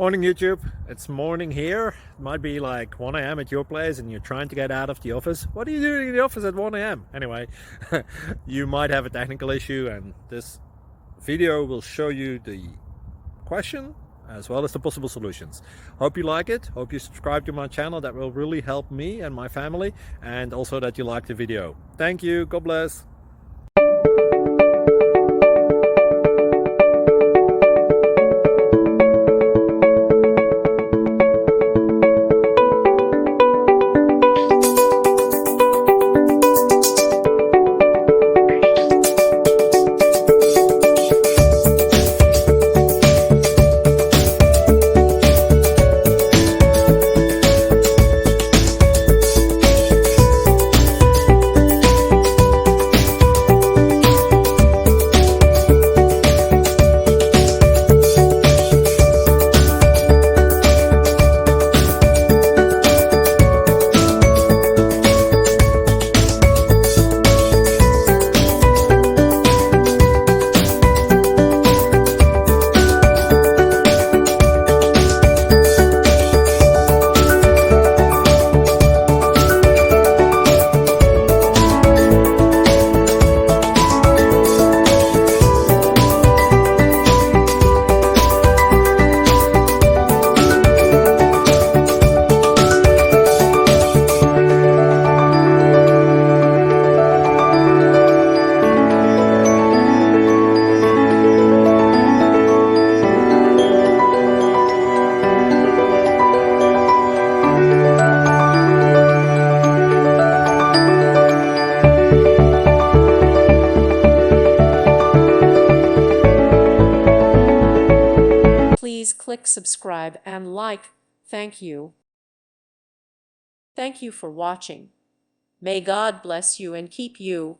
Morning YouTube, it's morning here. It might be like 1 a.m. at your place and you're trying to get out of the office. What are you doing in the office at 1 a.m.? Anyway, you might have a technical issue and this video will show you the question as well as the possible solutions. Hope you like it, hope you subscribe to my channel. That will really help me and my family, and also that you like the video. Thank you, God bless. Please click subscribe and like. Thank you. Thank you for watching. May God bless you and keep you.